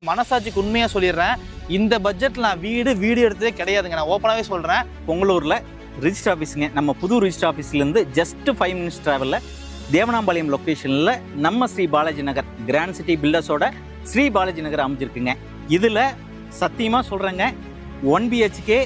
மனசாட்சிக்கு உண்மையா சொல்லிடுறேன், இந்த பட்ஜெட்ல நான் வீடியோ எடுத்ததே கிடையாதுங்க. நான் ஓப்பனாவே சொல்றேன். பொங்கலூர்ல ரிஜிஸ்டர் ஆஃபீஸுங்க. நம்ம புது ரிஜிஸ்டர் ஆஃபீஸ்லேருந்து ஜஸ்ட் 5 minutes டிராவலில் தேவனாம்பாளையம் லொக்கேஷனில் நம்ம ஸ்ரீ பாலாஜி நகர் கிராண்ட் சிட்டி பில்டர்ஸோட ஸ்ரீ பாலாஜி நகர் அமைஞ்சிருக்குங்க. இதில் சத்தியமாக சொல்கிறேங்க, 1 BHK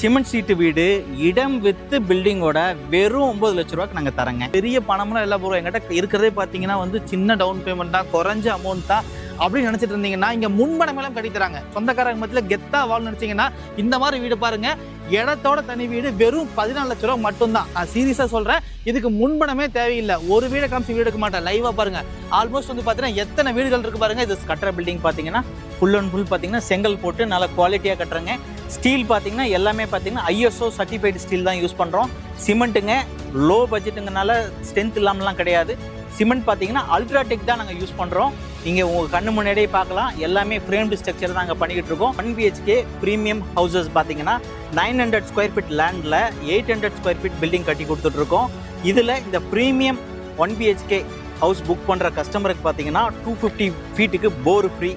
சிமெண்ட் சீட்டு வீடு இடம் வித்து பில்டிங்கோட வெறும் 9 லட்ச ரூபாய்க்கு நாங்கள் தரேங்க. பெரிய பணம்லாம் எல்லாம் போகிறோம். எங்கிட்ட இருக்கிறதே பார்த்தீங்கன்னா சின்ன டவுன் பேமெண்ட் தான், குறைஞ்ச அமௌண்ட் தான் அப்படின்னு நினைச்சிட்டு இருந்தீங்கன்னா இங்க முன்பணம் எல்லாம் கட்டி தராங்க. சொந்தக்காரங்க மத்தியில கெத்தா வாழ் நினைச்சீங்கன்னா இந்த மாதிரி வீடு பாருங்க. இடத்தோட தனி வீடு வெறும் 14 லட்ச ரூபா மட்டும்தான். நான் சீரியஸா சொல்றேன், இதுக்கு முன்பணமே தேவையில்லை. ஒரு வீடை காமிச்சு வீடு எடுக்க மாட்டேன், லைவா பாருங்க. ஆல்மோஸ்ட் பாத்தீங்கன்னா எத்தனை வீடுகள் இருக்கு பாருங்க. இது கட்டுற பில்டிங் பாத்தீங்கன்னா ஃபுல் அண்ட் ஃபுல் பாத்தீங்கன்னா செங்கல் போட்டு நல்ல குவாலிட்டியா கட்டுறங்க. ஸ்டீல் பாத்தீங்கன்னா எல்லாமே பாத்தீங்கன்னா ISO சர்டிஃபைடு ஸ்டீல் தான் யூஸ் பண்றோம். சிமெண்ட்டுங்க லோ பட்ஜெட்டுங்கனால ஸ்ட்ரென்த் இல்லாமலாம் கிடையாது. சிமெண்ட் பார்த்தீங்கன்னா அல்ட்ராடெக் தான் நாங்கள் யூஸ் பண்ணுறோம். நீங்கள் உங்கள் கண்ணு முன்னாடியே பார்க்கலாம், எல்லாமே ஃப்ரேம்டு ஸ்ட்ரக்சர் தான் நாங்கள் பண்ணிக்கிட்டு இருக்கோம். 1 BHK ப்ரீமியம் ஹவுசஸ் பார்த்தீங்கன்னா 900 ஸ்கொயர் ஃபீட் லேண்டில் 800 ஸ்கொயர் ஃபீட் பில்டிங் கட்டி கொடுத்துட்ருக்கோம். இதில் இந்த ப்ரீமியம் 1 BHK ஹவுஸ் புக் பண்ணுற கஸ்டமருக்கு பார்த்தீங்கன்னா 250 ஃபீட்டுக்கு போர் ஃப்ரீ,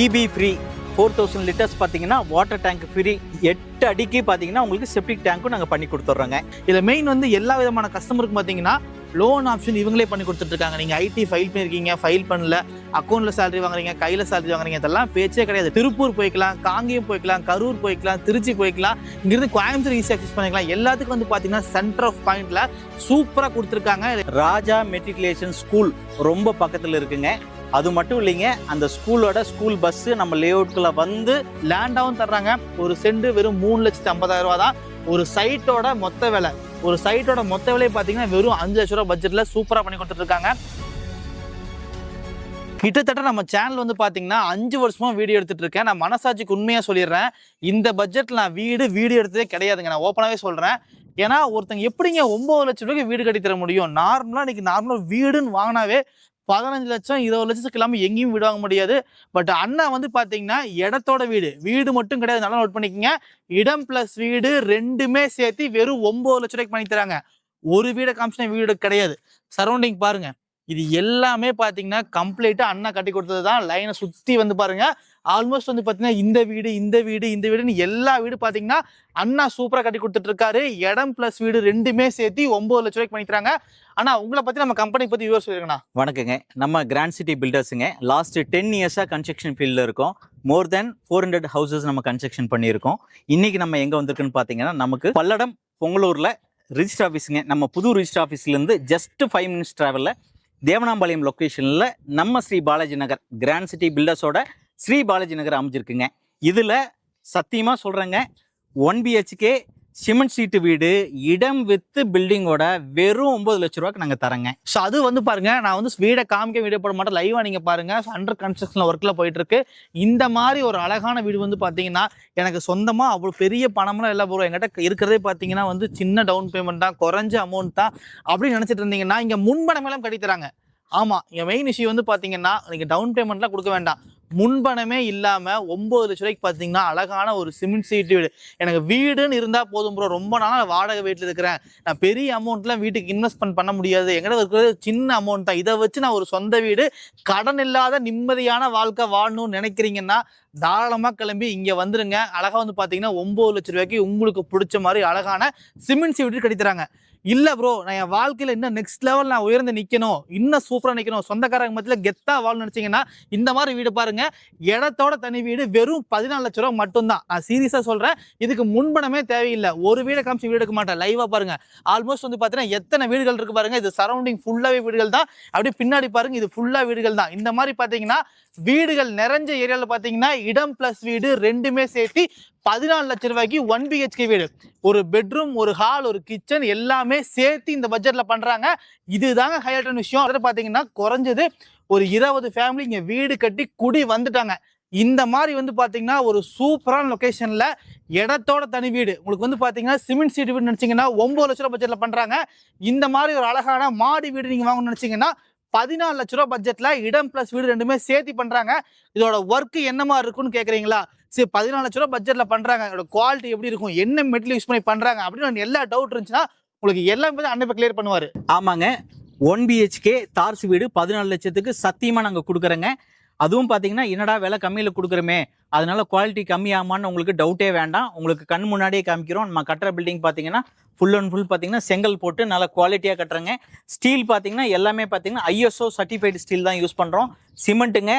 EB ஃப்ரீ, 4000 லிட்டர்ஸ் பார்த்தீங்கன்னா வாட்டர் டேங்க் ஃப்ரீ, 8 அடிக்கு பார்த்தீங்கன்னா உங்களுக்கு செப்டிக் டேங்க்கும் நாங்கள் பண்ணி கொடுத்துட்றோங்க. இதில் மெயின் எல்லா விதமான கஸ்டமருக்கு பார்த்தீங்கன்னா லோன் ஆப்ஷன் இவங்களே பண்ணி கொடுத்துட்டு இருக்காங்க. நீங்க IT ஃபைல் பண்ணிருக்கீங்க, ஃபைல் பண்ணல, அக்கௌண்ட்ல சேலரி வாங்குறீங்க, கையில சேலரி வாங்குறீங்க, இதெல்லாம் பேச்சே கிடையாது. திருப்பூர் போய்க்கலாம், காங்கேயம் போய்க்கலாம், கரூர் போய்க்கலாம், திருச்சி போய்க்கலாம், இங்கிருந்து கோயம்புத்தூர் ஈஸியாக அக்சஸ் பண்ணிக்கலாம். எல்லாத்துக்கும் பார்த்தீங்கன்னா சென்டர் ஆஃப் பாயிண்ட்ல சூப்பரா கொடுத்துருக்காங்க. ராஜா மெட்ரிகுலேஷன் ஸ்கூல் ரொம்ப பக்கத்தில் இருக்குங்க. அது மட்டும் இல்லைங்க, அந்த ஸ்கூல் பஸ் நம்ம லேஅவுட்குள்ள வந்து லேண்டாவும் தர்றாங்க. ஒரு சென்ட் வெறும் 3,50,000 ரூபா தான். ஒரு சைட்டோட மொத்த விலை பார்த்தீங்கன்னா வெறும் 5 லட்ச ரூபா பட்ஜெட்ல சூப்பரா பண்ணி கொடுத்துட்டு இருக்காங்க. கிட்டத்தட்ட நம்ம சேனல் பார்த்தீங்கன்னா 5 வருஷமா வீடியோ எடுத்துட்டு இருக்கேன். நான் மனசாட்சிக்கு உண்மையா சொல்லிடுறேன், இந்த பட்ஜெட்ல நான் வீடியோ எடுத்ததே கிடையாதுங்க. நான் ஓப்பனாவே சொல்றேன். ஏன்னா ஒருத்தங்க எப்படிங்க 9 லட்ச ரூபாய்க்கு வீடு கட்டி தர முடியும்? நார்மலா வீடுன்னு வாங்கினாவே 15 லட்சம் 20 லட்சத்துக்கு இல்லாமல் எங்கேயும் வீடு வாங்க முடியாது. பட் அண்ணா பார்த்தீங்கன்னா இடத்தோட வீடு மட்டும் கிடையாது, நல்லா நோட் பண்ணிக்கோங்க. இடம் பிளஸ் வீடு ரெண்டுமே சேர்த்து வெறும் 9 லட்ச ரூபாய்க்கு பண்ணி தராங்க. ஒரு வீடை காமிச்சினா வீடு கிடையாது. சரௌண்டிங் பாருங்க, இது எல்லாமே பார்த்தீங்கன்னா கம்ப்ளீட்டா அண்ணா கட்டி கொடுத்தது தான். லைனை சுற்றி பாருங்க. ஆல்மோஸ்ட் பார்த்தீங்கன்னா இந்த வீடுன்னு எல்லா வீடு பார்த்தீங்கன்னா அண்ணா சூப்பராக கட்டி கொடுத்துட்டு இருக்காரு. இடம் பிளஸ் வீடு ரெண்டுமே சேர்த்து 9 லட்ச ரூபாய்க்கு பண்ணி தராங்க. ஆனா உங்களை பத்தி நம்ம கம்பெனி பத்தி வியூவர்ஸ் சொல்லுங்கண்ணா. வணக்கங்க, நம்ம கிராண்ட் சிட்டி பில்டர்ஸுங்க. லாஸ்ட் 10 இயர்ஸாக கன்ஸ்ட்ரக்ஷன் ஃபீல்டில் இருக்கோம். மோர் தென் 400 ஹவுசஸ் நம்ம கன்ஸ்ட்ரக்ஷன் பண்ணியிருக்கோம். இன்னைக்கு நம்ம எங்கே வந்திருக்குன்னு பார்த்தீங்கன்னா, நமக்கு பல்லடம் பொங்கலூரில் ரிஜிஸ்டர் ஆஃபீஸுங்க. நம்ம புது ரிஜிஸ்டர் ஆஃபீஸ்லேருந்து ஜஸ்ட் 5 minutes டிராவலில் தேவனாம்பாளையம் லொக்கேஷனில் நம்ம ஸ்ரீ பாலாஜி நகர் கிராண்ட் சிட்டி பில்டர்ஸோட ஸ்ரீ பாலாஜி நகர் அமைஞ்சிருக்குங்க. இதில் சத்தியமாக சொல்கிறேங்க, 1 BHK சிமெண்ட் சீட்டு வீடு இடம் வித்து பில்டிங்கோட வெறும் 9 லட்ச ரூபாய்க்கு நாங்கள் தரேங்க. ஸோ அது பாருங்க, நான் வீடை காமிக்க வீடியோ போட மாட்டேன், லைவா நீங்க பாருங்க. அண்டர் கன்ஸ்ட்ரக்ஷன் ஒர்க்ல போயிட்டு இருக்கு. இந்த மாதிரி ஒரு அழகான வீடு பார்த்தீங்கன்னா எனக்கு சொந்தமா அவ்வளோ பெரிய பணம்லாம் எல்லாம் போகிறோம். எங்கிட்ட இருக்கிறதே பார்த்தீங்கன்னா சின்ன டவுன் பேமெண்ட் தான், குறைஞ்ச அமௌண்ட் தான் அப்படின்னு நினைச்சிட்டு இருந்தீங்கன்னா இங்க முன்பணம் எல்லாம் கட்டி தராங்க. ஆமா, என் மெயின் இஷ்யூ பார்த்தீங்கன்னா நீங்க டவுன் பேமெண்ட்லாம் கொடுக்க வேண்டாம், முன்பணமே இல்லாம 9 லட்ச ரூபாய்க்கு பார்த்தீங்கன்னா அழகான ஒரு சிமெண்ட் சீட்டு வீடு. எனக்கு வீடுன்னு இருந்தா போதும் ப்ரோ, ரொம்ப நாளாக வாடகை வீட்டில் இருக்கிறேன், நான் பெரிய அமௌண்ட்லாம் வீட்டுக்கு இன்வெஸ்ட்மெண்ட் பண்ண முடியாது, எங்கிட்ட இருக்கிறது சின்ன அமௌண்ட் தான், இதை வச்சு நான் ஒரு சொந்த வீடு கடன் இல்லாத நிம்மதியான வாழ்க்கை வாழணும்னு நினைக்கிறீங்கன்னா தாராளமாக கிளம்பி இங்கே வந்துருங்க. அழகாக பார்த்தீங்கன்னா 9 லட்ச ரூபாய்க்கு உங்களுக்கு பிடிச்ச மாதிரி அழகான சிமெண்ட் சீட்டு கட்டித்தராங்க. இல்ல ப்ரோ, நான் என் வாழ்க்கையில இன்னும் நெக்ஸ்ட் லெவல் நான் உயர்ந்து நிக்கணும், இன்னும் சூப்பரா நிக்கணும், சொந்தக்காரங்க மத்தியில கெத்தா வாழ் நினைச்சீங்கன்னா இந்த மாதிரி வீடு பாருங்க. இடத்தோட தனி வீடு வெறும் 14 லட்ச ரூபா மட்டும்தான். நான் சீரியஸா சொல்றேன், இதுக்கு முன்பணமே தேவையில்லை. ஒரு வீடை காமிச்சு வீடு எடுக்க மாட்டேன், லைவா பாருங்க. ஆல்மோஸ்ட் பார்த்தீங்கன்னா எத்தனை வீடுகள் இருக்கு பாருங்க. இது சரௌண்டிங் ஃபுல்லாவே வீடுகள் தான். அப்படியே பின்னாடி பாருங்க, இது ஃபுல்லா வீடுகள் தான். இந்த மாதிரி பாத்தீங்கன்னா வீடுகள் நிறைஞ்ச ஏரியாவில் பார்த்தீங்கன்னா இடம் பிளஸ் வீடு ரெண்டுமே சேர்த்து 14 லட்ச ரூபாய்க்கு 1 BHK வீடு, ஒரு பெட்ரூம், ஒரு ஹால், ஒரு கிச்சன் எல்லாமே சேர்த்து இந்த பட்ஜெட்ல பண்றாங்க. இதுதாங்க ஹைலைட்டான விஷயம். அதில் பார்த்தீங்கன்னா குறைஞ்சது ஒரு 20 ஃபேமிலி இங்கே வீடு கட்டி குடி வந்துட்டாங்க. இந்த மாதிரி பார்த்தீங்கன்னா ஒரு சூப்பரான லொக்கேஷன்ல இடத்தோட தனி வீடு உங்களுக்கு பார்த்தீங்கன்னா சிமெண்ட் சீட்டு வீடு நினைச்சீங்கன்னா 9 லட்ச ரூபாய் பட்ஜெட்ல பண்றாங்க. இந்த மாதிரி ஒரு அழகான மாடி வீடு நீங்க வாங்கணும்னு நினைச்சீங்கன்னா 14 லட்ச ரூபாய் பட்ஜெட்ல இடம் பிளஸ் வீடு ரெண்டுமே சேர்த்து பண்றாங்க. இதோட ஒர்க் என்ன மாதிரி இருக்குன்னு கேக்குறீங்களா? சரி, 14 லட்ச ரூபாய் பட்ஜெட்ல பண்றாங்க, இதோட குவாலிட்டி எப்படி இருக்கும், என்ன மெட்டீரியல் யூஸ் பண்ணி பண்றாங்க அப்படின்னு எல்லா டவுட் இருந்துச்சுன்னா உங்களுக்கு எல்லாமே அண்ணன் கிளியர் பண்ணுவாரு. ஆமாங்க, 1 BHK தார்ஸ் வீடு 14 லட்சத்துக்கு சத்தியமா நாங்க கொடுக்குறோங்க. அதுவும் பார்த்தீங்கன்னா என்னடா விலை கம்மியில் கொடுக்குறோமே அதனால குவாலிட்டி கம்மியாமான்னு உங்களுக்கு டவுட்டே வேண்டாம். உங்களுக்கு கண் முன்னாடியே காமிக்கிறோம். நம்ம கட்டுற பில்டிங் பார்த்தீங்கன்னா ஃபுல் அண்ட் ஃபுல் பார்த்தீங்கன்னா செங்கல் போட்டு நல்லா குவாலிட்டியாக கட்டுறங்க. ஸ்டீல் பார்த்தீங்கன்னா எல்லாமே பார்த்தீங்கன்னா ISO சர்டிஃபைடு ஸ்டீல் தான் யூஸ் பண்ணுறோம். சிமெண்ட்டுங்க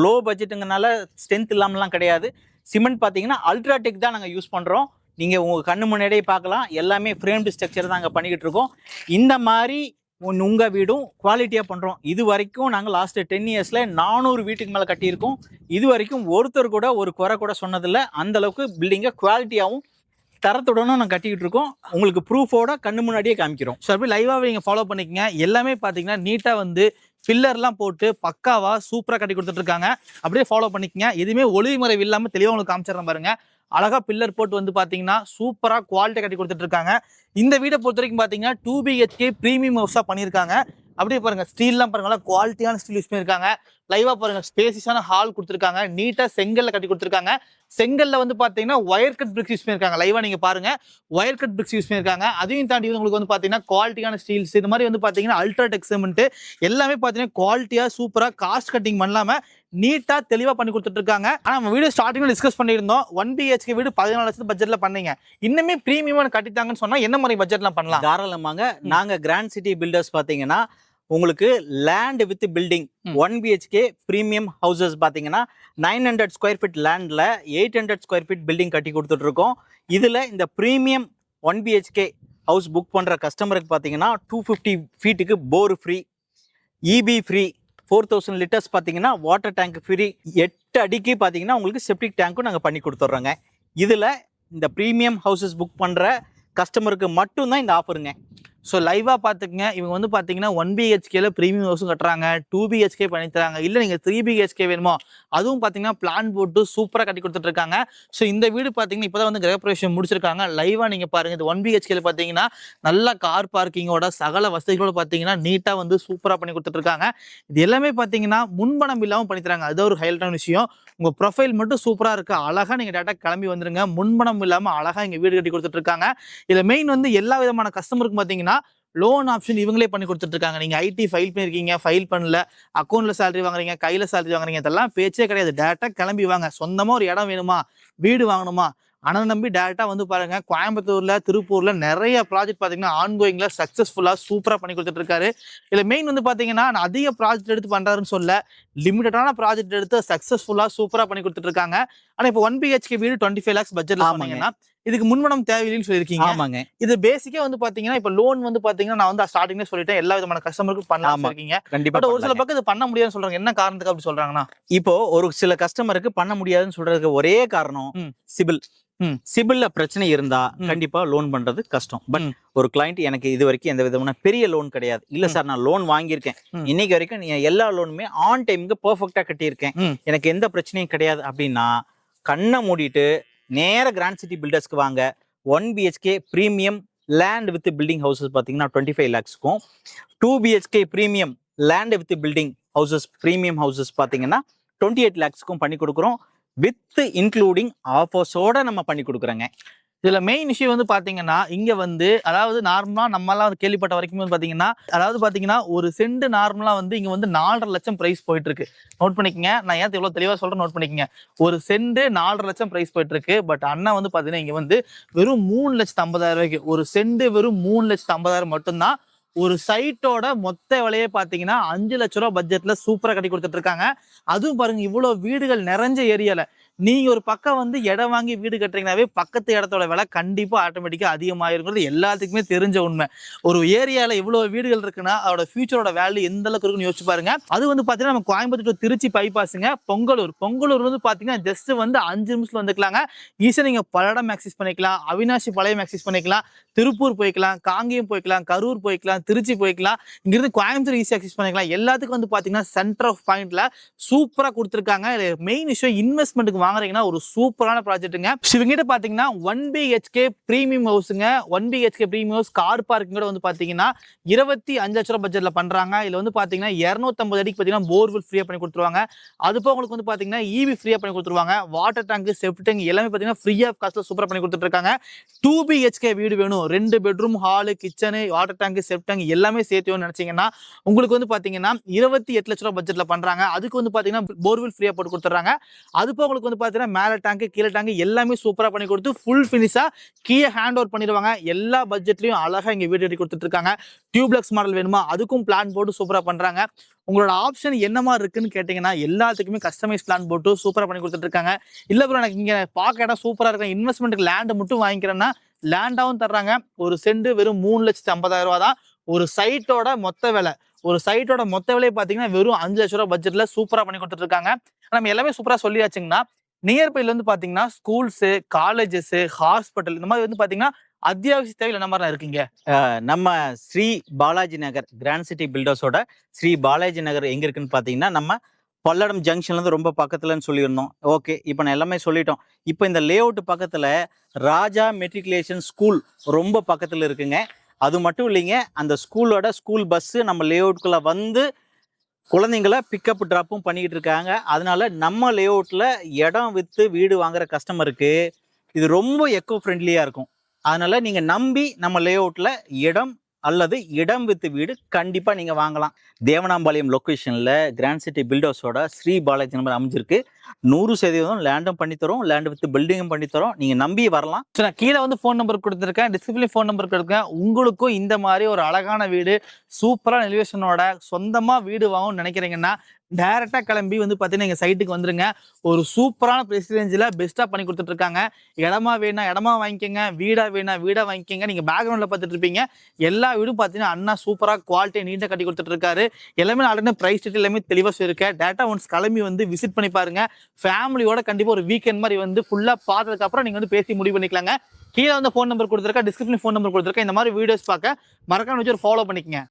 லோ பட்ஜெட்டுங்கனால ஸ்ட்ரென்த் இல்லாமலாம் கிடையாது. சிமெண்ட் பார்த்தீங்கன்னா அல்ட்ராடெக் தான் நாங்கள் யூஸ் பண்ணுறோம். நீங்கள் உங்கள் கண்ணு முன்னாடியே பார்க்கலாம். எல்லாமே ஃப்ரேம்டு ஸ்ட்ரக்சர் தான் அங்கே பண்ணிக்கிட்டு இருக்கோம். இந்த மாதிரி உங்கள் வீடும் குவாலிட்டியாக பண்ணுறோம். இது வரைக்கும் நாங்கள் லாஸ்ட்டு 10 இயர்ஸில் 400 வீட்டுக்கு மேலே கட்டியிருக்கோம். இது வரைக்கும் ஒருத்தர் கூட ஒரு குறை கூட சொன்னதில்லை. அந்தளவுக்கு பில்டிங்கை குவாலிட்டியாகவும் தரத்துடனும் நாங்கள் கட்டிக்கிட்டு இருக்கோம். உங்களுக்கு ப்ரூஃபோட கண்ணு முன்னாடியே காமிக்கிறோம். ஸோ அப்படி லைவாகவே நீங்கள் ஃபாலோ பண்ணிக்கங்க. எல்லாமே பார்த்தீங்கன்னா நீட்டாக வந்து பில்லர்லாம் போட்டு பக்காவாக சூப்பராக கட்டி கொடுத்துட்ருக்காங்க. அப்படியே ஃபாலோ பண்ணிக்கங்க. எதுவுமே ஒளிமுறை இல்லாமல் தெளிவாக உங்களுக்கு காமிச்சிடறேன் பாருங்க. அழகா பில்லர் போட்டு வந்து பாத்தீங்கன்னா சூப்பரா குவாலிட்டி கட்டி கொடுத்துட்டு இருக்காங்க. இந்த வீடை பொறுத்த வரைக்கும் பாத்தீங்கன்னா 2 BHK பிரீமியம் ஹவுஸா பண்ணியிருக்காங்க. அப்படியே பாருங்க ஸ்டீல்லாம் பாருங்களா குவாலிட்டியான ஸ்டீல் யூஸ் பண்ணியிருக்காங்க. லைவா பாருங்க ஸ்பேசியஸான ஹால் கொடுத்துருக்காங்க. நீட்டா செங்கல்ல கட்டி கொடுத்துருக்காங்க. செங்கல்ல வந்து பாத்தீங்கன்னா ஒயர் கட் பிரிக்ஸ் யூஸ் பண்ணியிருக்காங்க. லைவா நீங்க பாருங்க ஒயர் கட் பிரிக்ஸ் யூஸ் பண்ணியிருக்காங்க. அதையும் தாண்டி உங்களுக்கு வந்து பாத்தீங்கன்னா குவாலிட்டியான ஸ்டீல்ஸ் இது மாதிரி வந்து பாத்தீங்கன்னா அல்ட்ராடெக் சிமெண்ட் எல்லாமே பாத்தீங்கன்னா குவாலிட்டியா சூப்பரா காஸ்ட் கட்டிங் பண்ணாம நீட்டா தெளிவா பண்ணி கொடுத்துட்டு இருக்காங்க. ஆனா நம்ம வீடியோ ஸ்டார்டிங்ல டிஸ்கஸ் பண்ணியிருந்தோம் 1 BHK வீடு 14 லட்சம் பட்ஜெட்ல பண்ணீங்க. இன்னுமே பிரீமியமா கட்டிட்டாங்கன்னு சொன்னா என்ன மாதிரி பட்ஜெட்லாம் பண்ணலாம்? தாராளமாங்க. நாங்க கிராண்ட் சிட்டி பில்டர்ஸ் பாத்தீங்கன்னா உங்களுக்கு land with building 1 BHK premium houses பாத்தீங்கன்னா 900 ஸ்கொயர் ஃபீட் லேண்ட்ல 800 ஸ்கொயர் ஃபீட் பில்டிங் கட்டி கொடுத்துட்டு இருக்கோம். இதுல இந்த பிரீமியம் 1 BHK ஹவுஸ் புக் பண்ற கஸ்டமருக்கு பாத்தீங்கன்னா 250 ஃபீட்டுக்கு போர் ஃப்ரீ, EB ஃப்ரீ, 4000 லிட்டர்ஸ் பாத்தீங்கன்னா வாட்டர் டேங்க் ஃப்ரீ, 8 அடிக்கு பாத்தீங்கன்னா உங்களுக்கு செப்டிக் டேங்க்கும் நாங்க பண்ணி கொடுத்துட்றோங்க. இதுல இந்த பிரீமியம் ஹவுசஸ் புக் பண்ற கஸ்டமருக்கு மட்டும்தான் இந்த ஆஃபருங்க. ஸோ லைவாக பார்த்துக்குங்க. இவங்க வந்து பார்த்தீங்கன்னா 1 BHKல ப்ரீமியம் ஹவுஸும் கட்டுறாங்க, 2 BHK பண்ணி தராங்க. இல்லை நீங்கள் 3 BHK வேணுமோ அதுவும் பார்த்தீங்கன்னா பிளான் போட்டு சூப்பராக கட்டி கொடுத்துட்டு இருக்காங்க. ஸோ இந்த வீடு பார்த்தீங்கன்னா இப்போ தான் வந்து கிரகப்பிரவேசம் முடிச்சிருக்காங்க. லைவாக நீங்கள் பாருங்கள். இது 1 BHKல பார்த்தீங்கன்னா நல்ல கார் பார்க்கிங்கோட சகல வசதிகளோட பார்த்தீங்கன்னா நீட்டாக வந்து சூப்பராக பண்ணி கொடுத்துட்டு இருக்காங்க. இது எல்லாமே பார்த்தீங்கன்னா முன்பணம் இல்லாமல் பண்ணி தராங்க. அது ஒரு ஹைலைட்டான விஷயம். உங்கள் ப்ரொஃபைல் மட்டும் சூப்பராக இருக்குது. அழகாக நீங்கள் டேட்டா கிளம்பி வந்துருங்க. முன்பணம் இல்லாமல் அழகாக இங்கே வீடு கட்டி கொடுத்துட்டு இருக்காங்க. இதில் மெயின் வந்து எல்லா விதமான கஸ்டமருக்கும் பார்த்தீங்கன்னா லோன் ஆப்ஷன் இவங்களே பண்ணி கொடுத்துட்டு இருக்காங்க. நீங்க IT ஃபைல் பண்ணிருக்கீங்க, ஃபைல் பண்ணல, அக்கௌண்ட்ல சேலரி வாங்குறீங்க, கையில சேலரி வாங்குறீங்க, இதெல்லாம் பேச்சே கிடையாது. டேரக்டா கிளம்பி வாங்க. சொந்தமா ஒரு இடம் வேணுமா, வீடு வாங்கணுமா, அண்ணன் நம்பி டேரக்டா வந்து பாருங்க. கோயம்புத்தூர்ல, திருப்பூர்ல நிறைய ப்ராஜெக்ட் பாத்தீங்கன்னா ஆன்கோயிங்ல சக்சஸ்ஃபுல்லா சூப்பரா பண்ணி கொடுத்துட்டு இருக்காரு. இதுல மெயின் வந்து பாத்தீங்கன்னா நான் அதிக ப்ராஜெக்ட் எடுத்து பண்றாருன்னு சொல்ல, லிமிட்டடான ப்ராஜெக்ட் எடுத்து சக்சஸ்ஃபுல்லா சூப்பரா பண்ணி கொடுத்துட்டு இருக்காங்க. ஆனா இப்போ 1 BHK வீடு 25 lakhs பட்ஜெட்ல சொன்னீங்கன்னா இதுக்கு முன்பணம் தேவையில்லைன்னு சொல்லியிருக்கீங்க. ஆமாங்க. இது பேசிக்கா வந்து பாத்தீங்கன்னா இப்ப லோன் வந்து பாத்தீங்கன்னா நான் வந்து ஸ்டார்டிங்ல சொல்லிட்டேன் எல்லா விதமான கஸ்டமருக்கும் பண்ணலாம் இருக்கீங்க. கண்டிப்பா. ஒரு சில பக்கம் இது பண்ண முடியாதுன்னு சொல்றாங்க. என்ன காரணத்துக்கு அப்படி சொல்றாங்கன்னா இப்போ ஒரு சில கஸ்டமருக்கு பண்ண முடியாதுன்னு சொல்றதுக்கு ஒரே காரணம் சிபில். சிபில்ல பிரச்சனை இருந்தா கண்டிப்பா லோன் பண்றது கஷ்டம். பட் ஒரு கிளைண்ட் எனக்கு இது வரைக்கும் எந்த விதமான பெரிய லோன் கிடையாது, இல்ல சார் நான் லோன் வாங்கியிருக்கேன், இன்னைக்கு வரைக்கும் நீ எல்லா லோனுமே ஆன் டைமுக்கு பெர்ஃபெக்ட்டா கட்டியிருக்கேன், எனக்கு எந்த பிரச்சனையும் கிடையாது அப்படின்னா கண்ணை மூடிட்டு நேர கிராண்ட் சிட்டி பில்டர்ஸ்க்கு வாங்க. 1 BHK premium land with building houses பாத்தீங்கன்னா 25 lakhsக்கும், 2 BHK premium land with building houses premium houses பாத்தீங்கன்னா 28 lakhsக்கும் பண்ணி கொடுக்குறோம். வித் இன்க்ளூடிங் ஆஃபர்ஸோட நம்ம பண்ணி கொடுக்குறோங்க. இதுல மெயின் விஷயம் வந்து பாத்தீங்கன்னா இங்க வந்து அதாவது நார்மலா நம்ம எல்லாம் கேள்விப்பட்ட வரைக்கும் வந்து பாத்தீங்கன்னா அதாவது பாத்தீங்கன்னா ஒரு சென்ட் நார்மலா வந்து இங்க வந்து 4.5 லட்சம் பிரைஸ் போயிட்டு இருக்கு. நோட் பண்ணிக்கங்க. நான் ஏன் இவ்வளவு தெளிவா சொல்றேன் நோட் பண்ணிக்கங்க. ஒரு சென்ட் 4.5 லட்சம் பிரைஸ் போயிட்டு இருக்கு. பட் அண்ணா வந்து பாத்தீங்கன்னா இங்க வந்து வெறும் 3,50,000 ரூபாய்க்கு ஒரு சென்ட் வெறும் 3,50,000 மட்டும்தான். ஒரு சைட்டோட மொத்த விலையே பாத்தீங்கன்னா 5 லட்சம் ரூபாய் பட்ஜெட்ல சூப்பரா கட்டி கொடுத்துட்டு இருக்காங்க. அதுவும் பாருங்க இவ்வளவு வீடுகள் நிறைஞ்ச ஏரியால நீங்க ஒரு பக்கம் வந்து இடம் வாங்கி வீடு கட்டுறீங்கன்னாவே பக்கத்து இடத்தோட விலை கண்டிப்பா ஆட்டோமேட்டிக்கா அதிகமாயிருங்கிறது எல்லாத்துக்குமே தெரிஞ்ச உண்மை. ஒரு ஏரியால இவ்வளவு வீடுகள் இருக்குன்னா அதோட ஃபியூச்சரோட வேல்யூ எந்த அளவுக்கு இருக்குன்னு யோசிச்சு பாருங்க. அது வந்து பாத்தீங்கன்னா நம்ம கோயம்புத்தூர் திருச்சி பைபாஸுங்க. பொங்கலூர் வந்து பாத்தீங்கன்னா ஜஸ்ட் வந்து 5 நிமிஷத்துல வந்துக்கலாங்க. ஈஸியா நீங்க பல்லடம் ஆக்சஸ் பண்ணிக்கலாம், அவினாசி பாளையம் ஆக்சஸ் பண்ணிக்கலாம், திருப்பூர் போய்க்கலாம், காங்கேயம் போய்க்கலாம், கரூர் போய்க்கலாம், திருச்சி போய்க்கலாம், இங்கிருந்து கோயம்புத்தூர் ஈஸியா ஆக்சஸ் பண்ணிக்கலாம். எல்லாத்துக்கும் வந்து பாத்தீங்கன்னா சென்டர் ஆஃப் பாயிண்ட்ல சூப்பரா கொடுத்துருக்காங்க. மெயின் விஷயம் இன்வெஸ்ட்மெண்ட்டுக்கு வாங்குறீங்கன்னா ஒரு சூப்பரான ப்ராஜெக்ட்டுங்க. இவங்கிட்ட பாத்தீங்கன்னா 1 BHK பிரீமியம் ஹவுஸுங்க. 1 BHK பிரீமியம் ஹவுஸ் கார் பார்க்கிங்கோட வந்து பாத்தீங்கன்னா 25 லட்சம் ரூபாய் பட்ஜெட்ல பண்றாங்க. இதுல வந்து பாத்தீங்கன்னா 250 அடிக்கு பாத்தீங்கன்னா போர்வெல் ஃப்ரீயா பண்ணி கொடுத்துருவாங்க. அது போக உங்களுக்கு வந்து பாத்தீங்கன்னா EB ஃப்ரீயா பண்ணி கொடுத்துருவாங்க. வாட்டர் டேங்க், செப்டி டேங்க் எல்லாமே பாத்தீங்கன்னா ஃப்ரீ ஆஃப் காஸ்ட்ல சூப்பரா பண்ணி கொடுத்துட்டு இருக்காங்க. 2 BHK வீடு வேணும், 2 bedroom, hall, kitchen, water tank, செப்டி tank எல்லாமே சேர்த்து நினைச்சீங்கன்னா உங்களுக்கு வந்து பாத்தீங்கன்னா 28 லட்ச ரூபாய் பட்ஜெட்ல பண்றாங்க. அதுக்கு வந்து பாத்தீங்கன்னா போர்வெல் ஃப்ரீயா போட்டு கொடுத்துறாங்க. அது போக உங்களுக்கு வந்து பாத்தீங்கன்னா மேல டேங்க் கீழே டேங்க் எல்லாமே சூப்பரா பண்ணி கொடுத்து ஃபுல் ஃபினிஷா கீழே ஹேண்ட் ஓவர் பண்ணிடுவாங்க. எல்லா பட்ஜெட்லயும் அழகா இங்க வீடியோ எடுத்து கொடுத்துட்டு இருக்காங்க. டியூப்லெக்ஸ் மாடல் வேணுமா அதுக்கும் பிளான் போட்டு சூப்பரா பண்றாங்க. உங்களோட ஆப்ஷன் என்ன மாதிரி இருக்குன்னு கேட்டீங்கன்னா எல்லாத்துக்குமே கஸ்டமைஸ் பிளான் போட்டு சூப்பரா பண்ணி கொடுத்துட்டு இருக்காங்க. இல்ல ப்ரோ எனக்கு இங்க பார்க்க இடம் சூப்பரா இருக்கு, இன்வெஸ்ட்மெண்ட்டுக்கு லேண்ட் மட்டும் வாங்கிக்கிறேன்னா லேண்டாவும் தர்றாங்க. ஒரு சென்ட் வெறும் 3,50,000 ரூபாய் தான். ஒரு சைட்டோட மொத்த விலை பாத்தீங்கன்னா வெறும் 5 லட்ச ரூபாய் பட்ஜெட்ல சூப்பரா பண்ணி கொடுத்துட்டு இருக்காங்க. நம்ம எல்லாமே சூப்பரா சொல்லியாச்சுங்கன்னா நியர்பைல வந்து பாத்தீங்கன்னா ஸ்கூல்ஸ், காலேஜஸ், ஹாஸ்பிட்டல் இந்த மாதிரி வந்து பாத்தீங்கன்னா அத்தியாவசிய தேவையில் என்ன மாதிரிலாம் இருக்குங்க? நம்ம ஸ்ரீ பாலாஜி நகர் கிராண்ட் சிட்டி பில்டர்ஸோட ஸ்ரீ பாலாஜி நகர் எங்க இருக்குன்னு பாத்தீங்கன்னா நம்ம பல்லடம் ஜங்ஷன்ல இருந்து ரொம்ப பக்கத்துலன்னு சொல்லியிருந்தோம். ஓகே, இப்போ நான் எல்லாமே சொல்லிட்டோம். இப்போ இந்த லே அவுட் பக்கத்துல ராஜா மெட்ரிகுலேஷன் ஸ்கூல் ரொம்ப பக்கத்துல இருக்குங்க. அது மட்டும் இல்லைங்க, அந்த ஸ்கூல் பஸ் நம்ம லே அவுட்குள்ள வந்து குழந்தைங்களை பிக்கப் ட்ராப்பும் பண்ணிக்கிட்டு இருக்காங்க. அதனால நம்ம லே அவுட்ல இடம் வித்து வீடு வாங்குற கஸ்டமருக்கு இது ரொம்ப எக்கோ ஃப்ரெண்ட்லியா இருக்கும். அதனால நீங்க நம்பி நம்ம லே அவுட்ல இடம் அல்லது இடம் வித்து வீடு கண்டிப்பா நீங்க வாங்கலாம். தேவனாம்பாளையம் லொகேஷன்ல கிராண்ட் சிட்டி பில்டர்ஸோட ஸ்ரீ பாலாஜி நம்பர் அமைஞ்சிருக்கு. 100% லேண்டும் பண்ணித்தரோம், லேண்ட் வித் பில்டிங்கும் பண்ணித்தரோம். நீங்க நம்பி வரலாம். நான் கீழே வந்து ஃபோன் நம்பர் கொடுத்துருக்கேன், டிஸ்கிரிப்ஷன்ல ஃபோன் நம்பர் கொடுத்துருக்கேன். உங்களுக்கும் இந்த மாதிரி ஒரு அழகான வீடு சூப்பரான எலிவேஷனோட சொந்தமா வீடு வாங்கணும்னு நினைக்கிறீங்கன்னா டைரக்டா கிளம்பி வந்து பாத்தீங்கன்னா எங்க சைட்டுக்கு வந்துருங்க. ஒரு சூப்பரான பிரைஸ் ரேஞ்சில் பெஸ்டா பண்ணி கொடுத்துட்டு இருக்காங்க. இடமா வேணா இடமா வாங்கிக்கோங்க, வீடா வேணா வீடா வாங்கிக்கோங்க. நீங்க பேக்ரவுண்ட்ல பார்த்துட்டு இருப்பீங்க எல்லா வீடும் பாத்தீங்கன்னா அண்ணா சூப்பரா குவாலிட்டியை நீட்டா கட்டி கொடுத்துட்டு இருக்காரு. எல்லாமே ஆல்ரெடி பிரைஸ் டீட்டெயில் எல்லாமே தெளிவா சொல்லியிருக்கேன். டேட்டா ஒன்ஸ் கிளம்பி வந்து விசிட் பண்ணி பாருங்க. ஃபேமிலியோட கண்டிப்பா ஒரு வீக்கெண்ட் மாதிரி வந்து ஃபுல்லா பார்த்ததுக்கு அப்புறம் நீங்க வந்து பேசி முடிவு பண்ணிக்கலாங்க. கீழே வந்து ஃபோன் நம்பர் கொடுத்துருக்கேன், டிஸ்கிரிப்ஷன் ஃபோன் நம்பர் கொடுத்துருக்கேன். இந்த மாதிரி வீடியோஸ் பார்க்க மறக்காம வச்சு ஒரு ஃபாலோ பண்ணிக்கங்க.